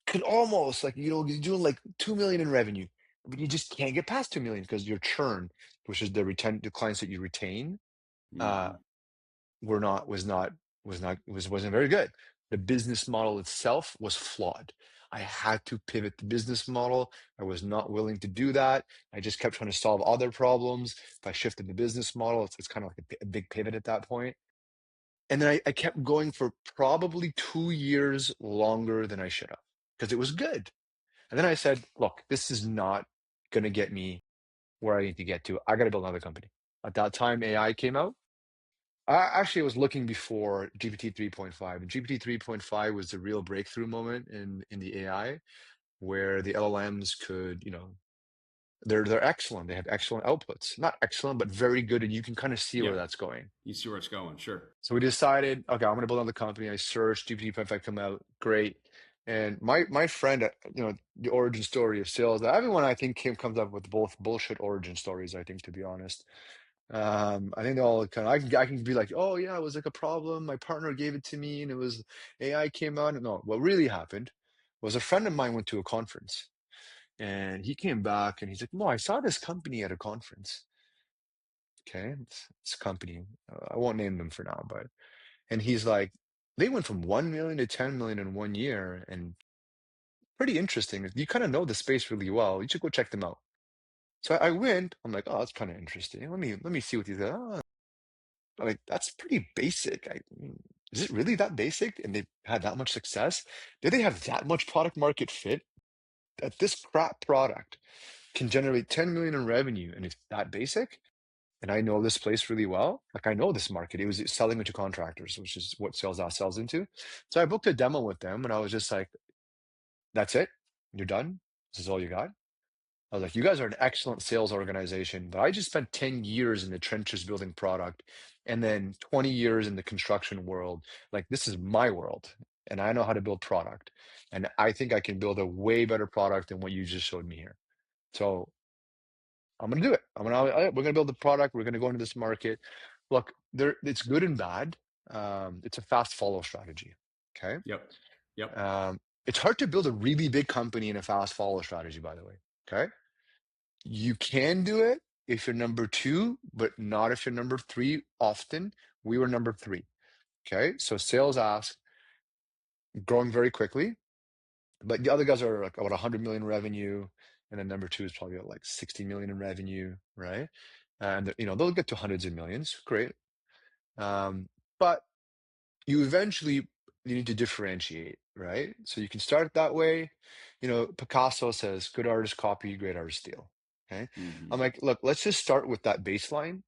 could almost like you're doing like 2 million in revenue, but you just can't get past 2 million because your churn, which is the clients that you retain, uh, Hmm. were not wasn't very good. The business model itself was flawed. I had to pivot the business model. I was not willing to do that. I just kept trying to solve other problems. If I shifted the business model, it's kind of like a big pivot at that point. And then I kept going for probably 2 years longer than I should have because it was good. And then I said, look, this is not going to get me where I need to get to. I got to build another company. At that time, AI came out. I actually was looking before GPT 3.5, and GPT 3.5 was the real breakthrough moment in the AI where the LLMs could, they're excellent. They have excellent outputs. Not excellent, but very good, and you can kind of see Yeah. where that's going. You see where it's going. Sure. So we decided, okay, I'm going to build another company. I searched GPT-5 come out, great. And my friend, the origin story of sales. Everyone I think comes up with both bullshit origin stories. I think, to be honest, I think they all kind of. I can be like, oh yeah, it was like a problem. My partner gave it to me, and it was AI came out. No, what really happened was a friend of mine went to a conference, and he came back, and he's like, "No, I saw this company at a conference. Okay, it's a company. I won't name them for now, but." And he's like, they went from 1 million to 10 million in 1 year, and pretty interesting. You kind of know the space really well. You should go check them out. So I went. I'm like, oh, that's kind of interesting. Let me see what these are. Oh, I'm like, that's pretty basic. Is it really that basic? And they had that much success? Did they have that much product market fit that this crap product can generate 10 million in revenue and it's that basic? And I know this place really well. Like I know this market. It was selling into contractors, which is what SalesAsk sells into. So I booked a demo with them, and I was just like, "That's it? You're done? This is all you got?" I was like, "You guys are an excellent sales organization, but I just spent 10 years in the trenches building product, and then 20 years in the construction world. Like this is my world, and I know how to build product, and I think I can build a way better product than what you just showed me here. So I'm gonna do it. We're gonna build the product. We're gonna go into this market. Look, it's good and bad. It's a fast follow strategy. Okay. Yep. Yep. It's hard to build a really big company in a fast follow strategy, by the way. Okay. You can do it if you're number two, but not if you're number three. Often we were number three. Okay. So sales ask growing very quickly, but the other guys are like about 100 million revenue, and then number two is probably at like 60 million in revenue, right? And they'll get to hundreds of millions, great. But you eventually you need to differentiate, right? So you can start that way. Picasso says, "Good artists copy, great artists steal." Okay, Hmm. I'm like, look, let's just start with that baseline.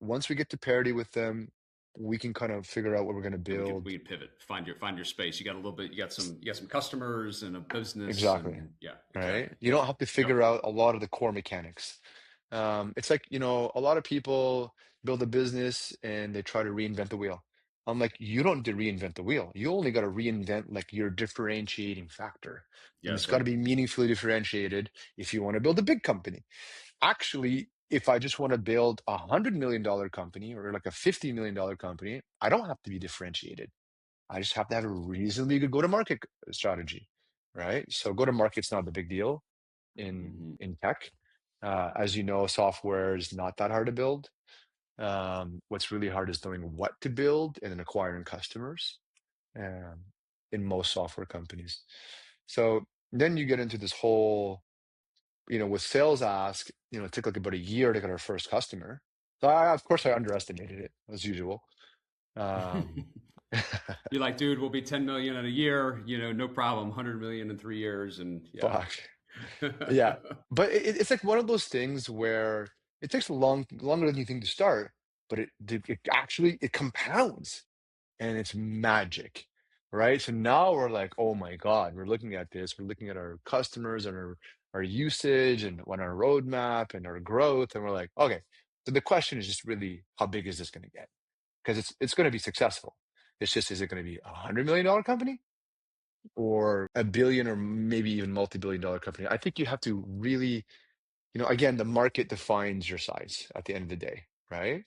Once we get to parity with them, we can kind of figure out what we're going to And build. we can pivot, find your space. You got a little bit, you got some customers and a business, Exactly. and yeah, Right? exactly. You Yep. don't have to Yep. figure out a lot of the core mechanics. It's like, a lot of people build a business and they try to reinvent the wheel. I'm like, you don't need to reinvent the wheel. You only got to reinvent like your differentiating factor. Yeah, And it's that's got right. to be meaningfully differentiated if you want to build a big company. Actually, if I just want to build $100 million company or like a $50 million company, I don't have to be differentiated. I just have to have a reasonably good go-to-market strategy, right? So go-to-market's not the big deal in Hmm. in tech. As you know, software is not that hard to build. What's really hard is knowing what to build and then acquiring customers um, in most software companies. So then you get into this whole, with sales ask, it took like about a year to get our first customer. So of course, I underestimated it as usual. Um, You're like, dude, we'll be 10 million in a year, no problem. 100 million in 3 years. And yeah. fuck. Yeah, but it's like one of those things where it takes longer than you think to start, but it actually it compounds and it's magic, right? So now we're like, oh my God, we're looking at this, we're looking at our customers and our usage and on our roadmap and our growth, and we're like, okay. So the question is just really, how big is this going to get? Because it's going to be successful. It's just, is it going to be $100 million company? Or a billion or maybe even multi-billion-dollar company? I think you have to really, again, the market defines your size at the end of the day, right?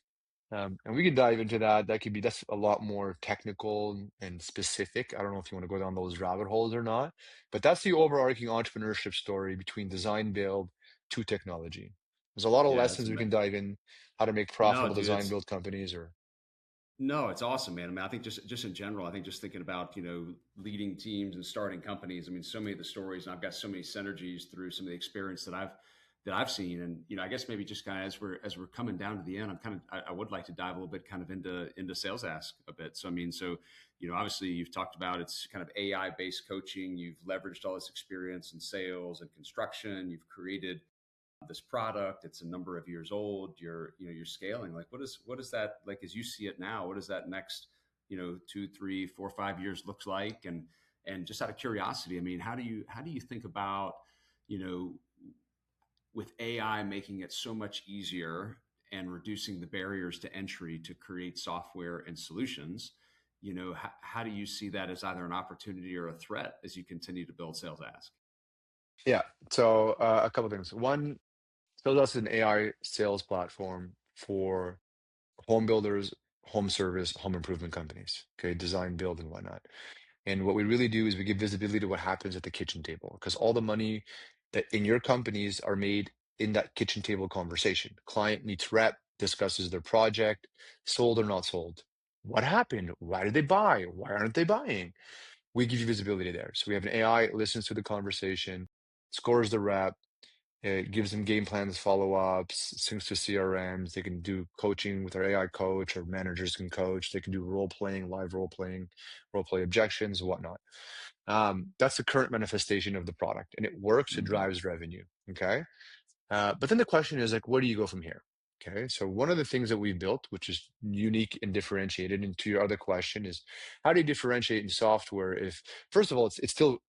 And we can dive into that. That's a lot more technical and specific. I don't know if you want to go down those rabbit holes or not, but that's the overarching entrepreneurship story between design build to technology. There's a lot of Yeah, lessons we can dive in, how to make no, profitable dude, design build companies or no, it's awesome, man. I mean, I think just in general, I think just thinking about, leading teams and starting companies. I mean, so many of the stories, and I've got so many synergies through some of the experience that I've seen. And, I guess maybe just kind of as we're coming down to the end, I would like to dive a little bit kind of into sales ask a bit. So I mean, obviously you've talked about it's kind of AI based coaching. You've leveraged all this experience in sales and construction. You've created this product. It's a number of years old. You're scaling. Like, what is that like as you see it now? What does that next 2, 3, 4, 5 years looks like? And just out of curiosity, I mean, how do you think about you know with AI making it so much easier and reducing the barriers to entry to create software and solutions, how do you see that as either an opportunity or a threat as you continue to build SalesAsk? Yeah. So a couple things. One, SalesAsk is an AI sales platform for home builders, home service, home improvement companies. Okay, design, build, and whatnot. And what we really do is we give visibility to what happens at the kitchen table, because all the money that in your companies are made in that kitchen table conversation. Client meets rep, discusses their project, sold or not sold. What happened? Why did they buy? Why aren't they buying? We give you visibility there. So we have an AI, listens to the conversation, scores the rep, it gives them game plans, follow-ups, syncs to CRMs. They can do coaching with our AI coach, or managers can coach. They can do role playing, live role playing, role play objections, whatnot. That's the current manifestation of the product, and it works. It Mhm. drives revenue. Okay, but then the question is like, where do you go from here? Okay, so one of the things that we've built, which is unique and differentiated, and to your other question is, how do you differentiate in software if, first of all, it's still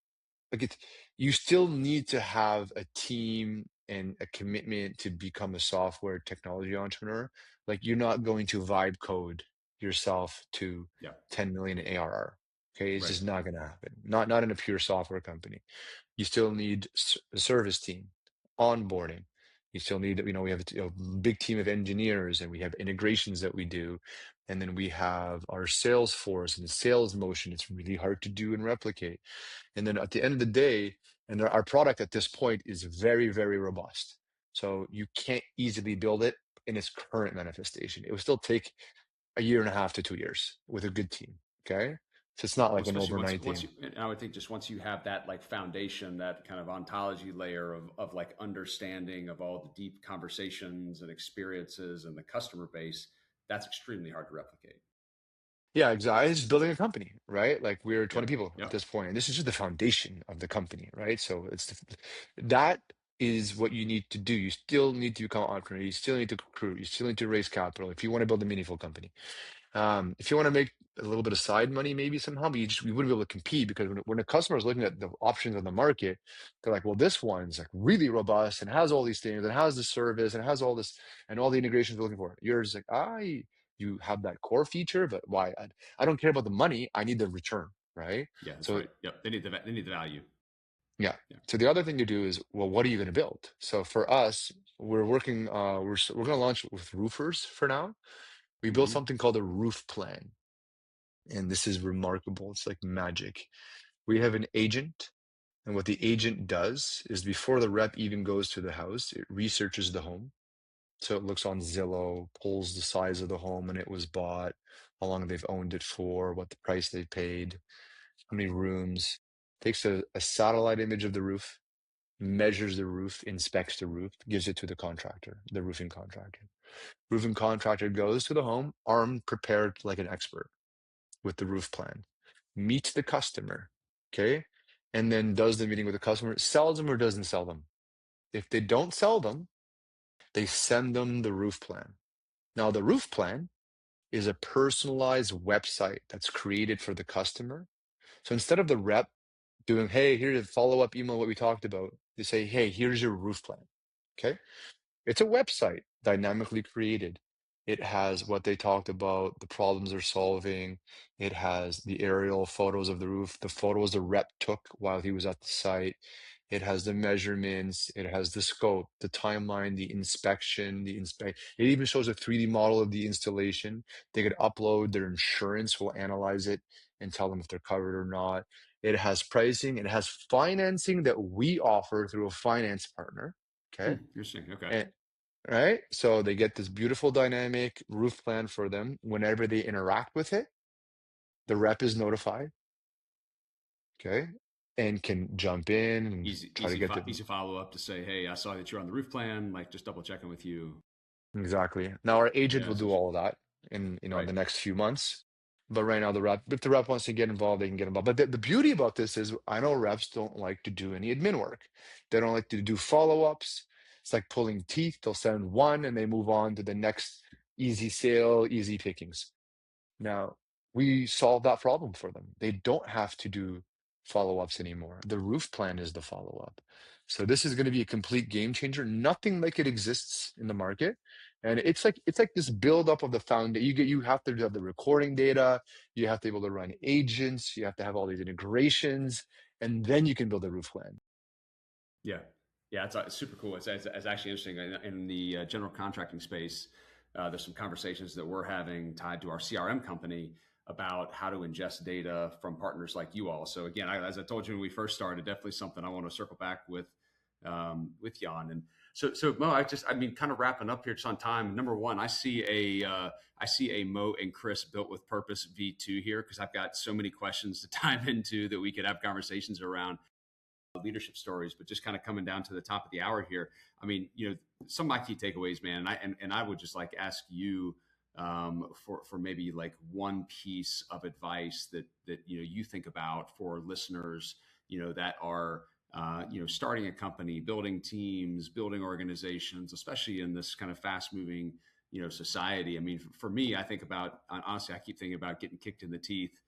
like you still need to have a team and a commitment to become a software technology entrepreneur. Like you're not going to vibe code yourself to Yeah. 10 million ARR. Okay, it's Right. just not going to happen. Not in a pure software company. You still need a service team, onboarding. You still need, we have a big team of engineers, and we have integrations that we do. And then we have our sales force and the sales motion. It's really hard to do and replicate. And then at the end of the day, and our product at this point is very, very robust. So you can't easily build it in its current manifestation. It would still take a year and a half to 2 years with a good team. Okay. So it's not Well, like an especially once overnight once thing. you, and I would think just once you have that like foundation, that kind of ontology layer of like understanding of all the deep conversations and experiences and the customer base, that's extremely hard to replicate. Yeah, exactly. It's just building a company, right? Like we're 20 Yep. people at Yep. this point, and this is just the foundation of the company, right? So that is what you need to do. You still need to become an entrepreneur. You still need to recruit. You still need to raise capital if you want to build a meaningful company. If you want to make a little bit of side money, maybe somehow, but we wouldn't be able to compete, because when a customer is looking at the options on the market, they're like, well, this one's like really robust and has all these things and has the service and has all this and all the integrations we're looking for. Yours is like, you have that core feature, but why? I don't care about the money. I need the return, right? Yeah, that's So right. Yep. They need the value. yeah. Yeah. So the other thing to do is, well, what are you going to build? So for us, we're working. We're going to launch with roofers for now. We built Hmm. something called a roof plan. And this is remarkable. It's like magic. We have an agent, and what the agent does is before the rep even goes to the house, it researches the home. So it looks on Zillow, pulls the size of the home when it was bought, how long they've owned it for, what the price they paid, how many rooms, takes a satellite image of the roof, measures the roof, inspects the roof, gives it to the contractor, the roofing contractor. Roofing contractor goes to the home, armed, prepared like an expert with the roof plan, meets the customer, okay, and then does the meeting with the customer, sells them or doesn't sell them. If they don't sell them, they send them the roof plan. Now, the roof plan is a personalized website that's created for the customer. So instead of the rep doing, hey, here's a follow-up email, what we talked about, they say, hey, here's your roof plan. Okay. It's a website dynamically created. It has what they talked about, the problems they're solving. It has the aerial photos of the roof, the photos the rep took while he was at the site. It has the measurements. It has the scope, the timeline, the inspection, the inspect. It even shows a 3D model of the installation. They could upload their insurance, will analyze it and tell them if they're covered or not. It has pricing. It has financing that we offer through a finance partner. Okay. Interesting. Okay. And right? So they get this beautiful dynamic roof plan for them. Whenever they interact with it, the rep is notified, okay, and can jump in and Easy, try to easy, get the easy follow up to say, hey, I saw that you're on the roof plan. Like, just double checking with you. exactly. Now our agent Yeah, will that's do interesting. all of that in Right. the next few months. But right now the rep, if the rep wants to get involved, they can get involved. But the beauty about this is I know reps don't like to do any admin work. They don't like to do follow-ups. It's like pulling teeth. They'll send one and they move on to the next easy sale, easy pickings. Now, we solve that problem for them. They don't have to do follow-ups anymore. The roof plan is the follow-up. So this is going to be a complete game changer. Nothing like it exists in the market. And it's like this buildup of the foundation. You have to have the recording data, you have to be able to run agents, you have to have all these integrations, and then you can build a roof plan. Yeah. Yeah, it's super cool. It's actually interesting. In the general contracting space, there's some conversations that we're having tied to our CRM company about how to ingest data from partners like you all. So again, as I told you when we first started, definitely something I want to circle back with Jan. And so Mo, kind of wrapping up here just on time. Number one, I see a Mo and Chris Built with Purpose V2 here because I've got so many questions to dive into that we could have conversations around leadership stories, but just kind of coming down to the top of the hour here. I mean, some of my key takeaways, man, and I would just like ask you for maybe like one piece of advice that you think about for listeners, that are starting a company, building teams, building organizations, especially in this kind of fast moving society. I mean, for me, I think about, honestly, I keep thinking about getting kicked in the teeth,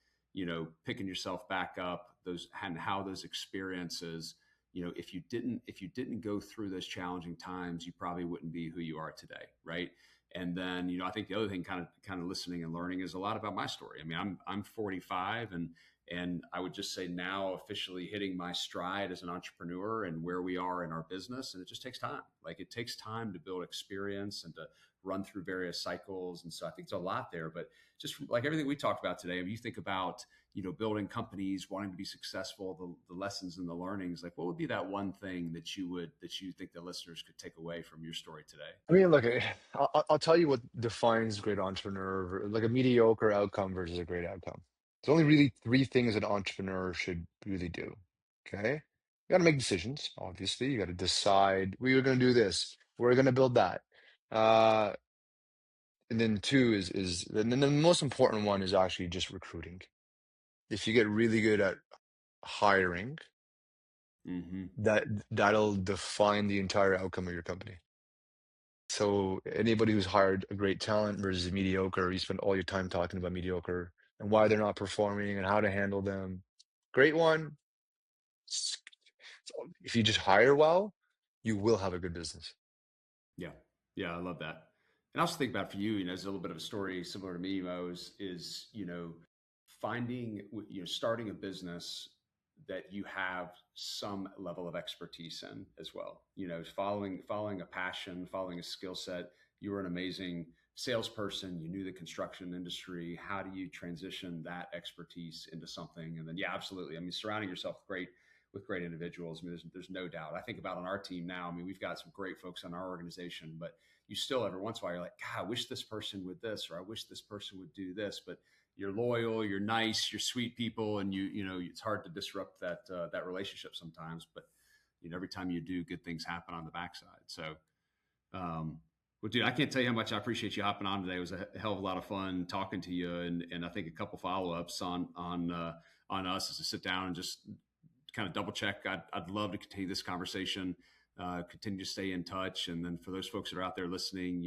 picking yourself back up, those and how those experiences, if you didn't go through those challenging times, you probably wouldn't be who you are today, right? And then, I think the other thing, kind of listening and learning, is a lot about my story. I mean, I'm 45, and I would just say now officially hitting my stride as an entrepreneur and where we are in our business, and it just takes time. Like, it takes time to build experience and to run through various cycles, and so I think there's a lot there. But just like everything we talked about today, if you think about building companies, wanting to be successful, the lessons and the learnings, like what would be that one thing that you think the listeners could take away from your story today? I mean, look, I'll tell you what defines great entrepreneur, like a mediocre outcome versus a great outcome. There's only really three things an entrepreneur should really do. Okay. You got to make decisions. Obviously, you got to decide we're going to do this, we're going to build that. And then two and then the most important one is actually just recruiting. If you get really good at hiring, that'll define the entire outcome of your company. So anybody who's hired a great talent versus mediocre, you spend all your time talking about mediocre and why they're not performing and how to handle them. Great one. s- If you just hire well, you will have a good business. Yeah. Yeah. I love that. And I also think about for you, as a little bit of a story similar to me, Mo, is finding, starting a business that you have some level of expertise in as well, following a passion, following a skill set. You were an amazing salesperson. You knew the construction industry. How do you transition that expertise into something? And then, yeah, absolutely. I mean, surrounding yourself with great individuals. I mean, there's no doubt. I think about on our team now, I mean, we've got some great folks on our organization, but you still every once in a while, you're like, God, I wish this person would this, or I wish this person would do this. But you're loyal, you're nice, you're sweet people, and it's hard to disrupt that relationship sometimes. But every time you do, good things happen on the backside. So, well, dude, I can't tell you how much I appreciate you hopping on today. It was a hell of a lot of fun talking to you, and I think a couple follow-ups on us is to sit down and just kind of double check. I'd love to continue this conversation, continue to stay in touch. And then for those folks that are out there listening,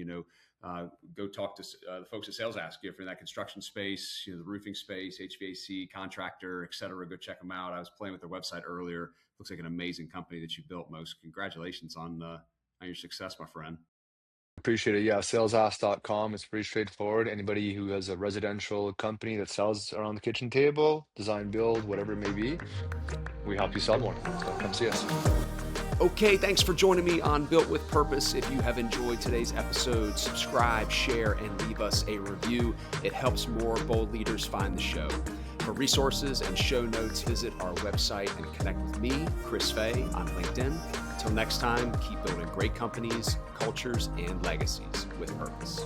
go talk to the folks at SalesAsk. If you're in that construction space, the roofing space, HVAC, contractor, et cetera, go check them out. I was playing with their website earlier. Looks like an amazing company that you built, Mo. Congratulations on your success, my friend. Appreciate it. Yeah, salesask.com. It's pretty straightforward. Anybody who has a residential company that sells around the kitchen table, design, build, whatever it may be, we help you sell more. So come see us. Okay, thanks for joining me on Built with Purpose. If you have enjoyed today's episode, subscribe, share, and leave us a review. It helps more bold leaders find the show. For resources and show notes, visit our website and connect with me, Chris Fay, on LinkedIn. Until next time, keep building great companies, cultures, and legacies with purpose.